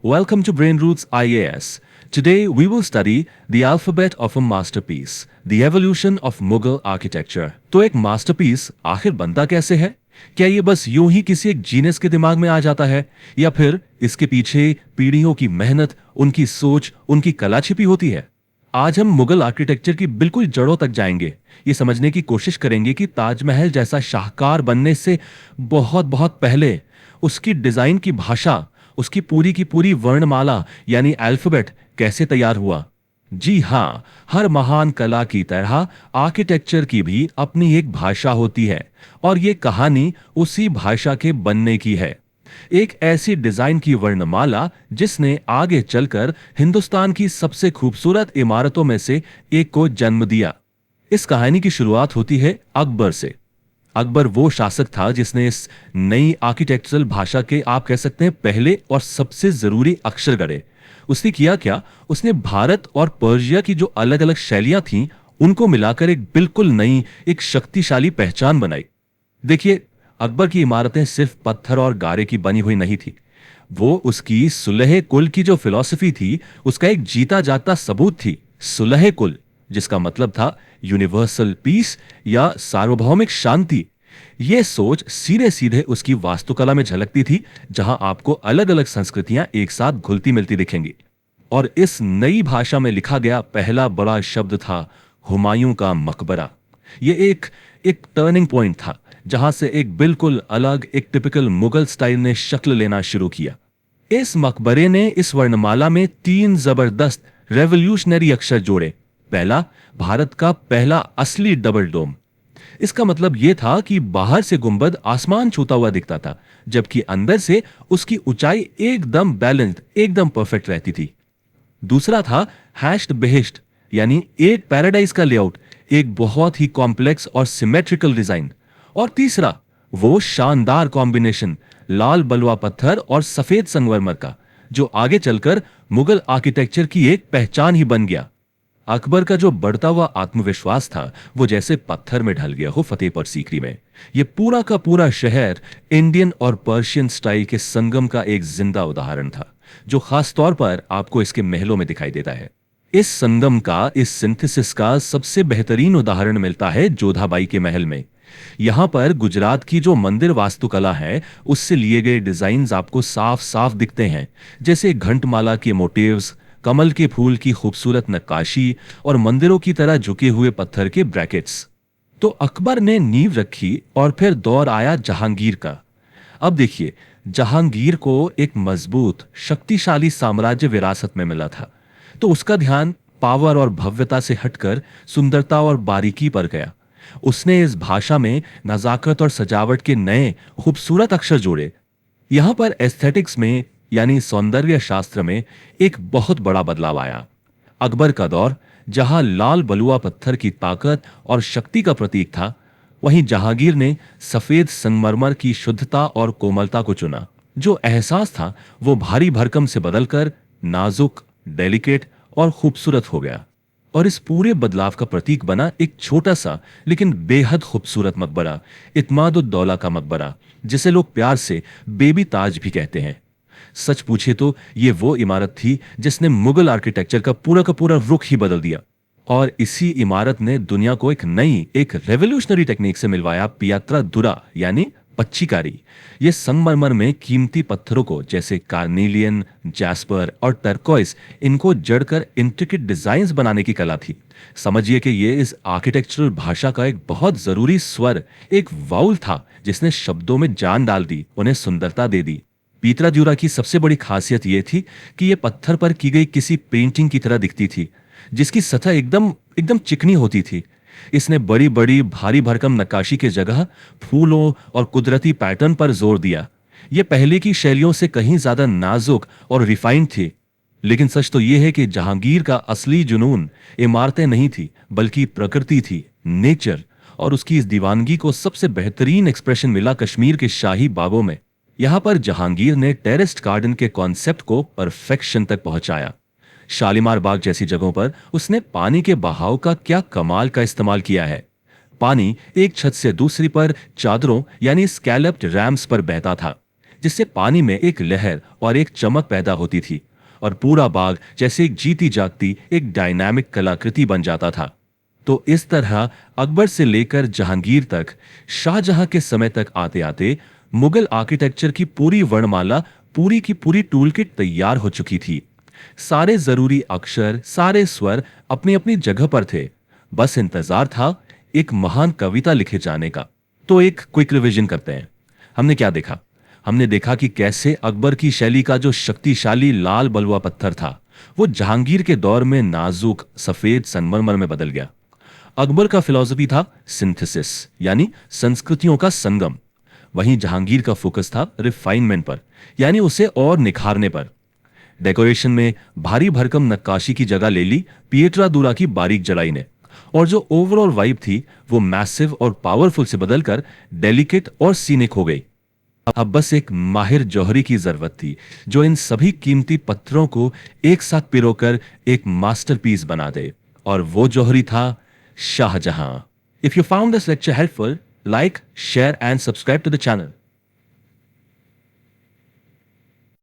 Welcome to Brain Roots IAS. Today we will study the alphabet of a masterpiece, the evolution of Mughal architecture. तो एक masterpiece आखिर बनता कैसे है? क्या ये बस यूं ही किसी एक जीनियस के दिमाग में आ जाता है या फिर इसके पीछे पीढ़ियों की मेहनत, उनकी सोच, उनकी कला छिपी होती है? आज हम मुगल आर्किटेक्चर की बिल्कुल जड़ों तक जाएंगे। ये समझने की कोशिश करेंगे कि ताजमहल जैसा शाहकार बनने से बहुत बहुत पहले उसकी डिजाइन की भाषा, उसकी पूरी की पूरी वर्णमाला यानी अल्फाबेट कैसे तैयार हुआ। जी हाँ, हर महान कला की तरह आर्किटेक्चर की भी अपनी एक भाषा होती है और ये कहानी उसी भाषा के बनने की है। एक ऐसी डिजाइन की वर्णमाला जिसने आगे चलकर हिंदुस्तान की सबसे खूबसूरत इमारतों में से एक को जन्म दिया। इस कहानी की शुरुआत होती है अकबर से। अकबर वो शासक था जिसने इस नई आर्किटेक्चरल भाषा के, आप कह सकते हैं, पहले और सबसे जरूरी अक्षर गढ़े। उसने किया क्या? उसने भारत और पर्शिया की जो अलग अलग शैलियां थीं उनको मिलाकर एक बिल्कुल नई, एक शक्तिशाली पहचान बनाई। देखिए, अकबर की इमारतें सिर्फ पत्थर और गारे की बनी हुई नहीं थी। वो उसकी सुलह कुल की जो फिलॉसफी थी उसका एक जीता जागता सबूत थी। सुलह कुल जिसका मतलब था यूनिवर्सल पीस या सार्वभौमिक शांति। यह सोच सीधे सीधे उसकी वास्तुकला में झलकती थी, जहां आपको अलग अलग संस्कृतियां एक साथ घुलती मिलती दिखेंगी। और इस नई भाषा में लिखा गया पहला बड़ा शब्द था हुमायूं का मकबरा। यह एक टर्निंग पॉइंट था जहां से एक बिल्कुल अलग, एक टिपिकल मुगल स्टाइल ने शक्ल लेना शुरू किया। इस मकबरे ने इस वर्णमाला में 3 जबरदस्त रेवोल्यूशनरी अक्षर जोड़े। पहला, भारत का पहला असली डबल डोम। इसका मतलब यह था कि बाहर से गुंबद आसमान छूता हुआ दिखता था, जबकि अंदर से उसकी ऊंचाई एकदम बैलेंस्ड, एकदम परफेक्ट रहती थी। दूसरा था हैश्ड बेहेश्त, यानी एक पैराडाइज का लेआउट, एक बहुत ही कॉम्प्लेक्स और सिमेट्रिकल डिजाइन। और तीसरा, वो शानदार कॉम्बिनेशन लाल बलुआ पत्थर और सफेद संगमरमर का, जो आगे चलकर मुगल आर्किटेक्चर की एक पहचान ही बन गया। अकबर का जो बढ़ता हुआ आत्मविश्वास था वो जैसे पत्थर में ढल गया हो फतेहपुर सीकरी में। ये पूरा का पूरा शहर इंडियन और पर्शियन स्टाइल के संगम का एक जिंदा उदाहरण था, जो खास तौर पर आपको इसके महलों में दिखाई देता है। इस संगम का, इस सिंथेसिस का सबसे बेहतरीन उदाहरण मिलता है जोधाबाई के महल में। यहां पर गुजरात की जो मंदिर वास्तुकला है उससे लिए गए डिजाइन्स आपको साफ साफ दिखते हैं, जैसे घंटमाला के मोटिव्स, कमल के फूल की खूबसूरत नक्काशी और मंदिरों की तरह झुके हुए पत्थर के ब्रैकेट्स। तो अकबर ने नींव रखी और फिर दौर आया जहांगीर का। अब देखिए, जहांगीर को एक मजबूत, शक्तिशाली साम्राज्य विरासत में मिला था, तो उसका ध्यान पावर और भव्यता से हटकर सुंदरता और बारीकी पर गया। उसने इस भाषा में नजाकत और सजावट के नए खूबसूरत अक्षर जोड़े। यहां पर एस्थेटिक्स में, यानी सौंदर्य शास्त्र में, एक बहुत बड़ा बदलाव आया। अकबर का दौर जहां लाल बलुआ पत्थर की ताकत और शक्ति का प्रतीक था, वहीं जहांगीर ने सफेद संगमरमर की शुद्धता और कोमलता को चुना। जो एहसास था वो भारी भरकम से बदलकर नाजुक, डेलिकेट और खूबसूरत हो गया। और इस पूरे बदलाव का प्रतीक बना एक छोटा सा लेकिन बेहद खूबसूरत मकबरा, इत्मादुद्दौला का मकबरा, जिसे लोग प्यार से बेबी ताज भी कहते हैं। सच पूछे तो ये वो इमारत थी जिसने मुगल आर्किटेक्चर का पूरा रुख ही बदल दिया। और इसी इमारत ने दुनिया को एक नई, एक रेवोल्यूशनरी टेक्निक से मिलवाया, पियात्रा दुरा यानी पच्चीकारी। ये संगमरमर में कीमती पत्थरों को, जैसे कार्नेलियन, जैस्पर और टर्कोइस, इनको जड़कर इंट्रिकेट डिजाइन्स बनाने की कला थी। समझिए कि ये इस आर्किटेक्चरल भाषा का एक बहुत जरूरी स्वर, एक वाउल था जिसने शब्दों में जान डाल दी, उन्हें सुंदरता दे दी। पीतरा द्यूरा की सबसे बड़ी खासियत यह थी कि यह पत्थर पर की गई किसी पेंटिंग की तरह दिखती थी, जिसकी सतह एकदम एकदम चिकनी होती थी। इसने बड़ी बड़ी भारी भरकम नक्काशी के जगह फूलों और कुदरती पैटर्न पर जोर दिया। यह पहले की शैलियों से कहीं ज्यादा नाजुक और रिफाइंड थी। लेकिन सच तो यह है कि जहांगीर का असली जुनून इमारतें नहीं थी, बल्कि प्रकृति थी, नेचर। और उसकी इस दीवानगी को सबसे बेहतरीन एक्सप्रेशन मिला कश्मीर के शाही बागों में। यहां पर जहांगीर ने टेरेस्ड गार्डन के कॉन्सेप्ट को परफेक्शन तक पहुंचाया। शालीमार बाग जैसी जगहों पर उसने पानी के बहाव का क्या कमाल का इस्तेमाल किया है। पानी एक छत से दूसरी पर चादरों यानी स्कैलप्ड रैम्स पर बहता था, जिससे पानी में एक लहर और एक चमक पैदा होती थी और पूरा बाग जैसे एक जीती जागती एक डायनामिक कलाकृति बन जाता था। तो इस तरह अकबर से लेकर जहांगीर तक, शाहजहां के समय तक आते आते मुगल आर्किटेक्चर की पूरी वर्णमाला, पूरी की पूरी टूल किट तैयार हो चुकी थी। सारे जरूरी अक्षर, सारे स्वर अपनी अपनी जगह पर थे। बस इंतजार था एक महान कविता लिखे जाने का। तो एक क्विक रिवीजन करते हैं। हमने क्या देखा? हमने देखा कि कैसे अकबर की शैली का जो शक्तिशाली लाल बलुआ पत्थर था, वो जहांगीर के दौर में नाजुक सफेद संगमरमर में बदल गया। अकबर का फिलॉसफी था सिंथेसिस, यानी संस्कृतियों का संगम। वहीं जहांगीर का फोकस था रिफाइनमेंट पर, यानी उसे और निखारने पर। डेकोरेशन में भारी भरकम नक्काशी की जगह ले ली पिएट्रादूरा की बारीक जलाई ने, और जो ओवरऑल वाइब थी वो मैसिव और पावरफुल से बदलकर डेलिकेट और सीनिक हो गई। अब बस एक माहिर जौहरी की जरूरत थी जो इन सभी कीमती पत्थरों को एक साथ पिरोकर एक मास्टरपीस बना दे, और वो जौहरी था Shahjahan. If you found this lecture helpful, like, share and subscribe to the channel.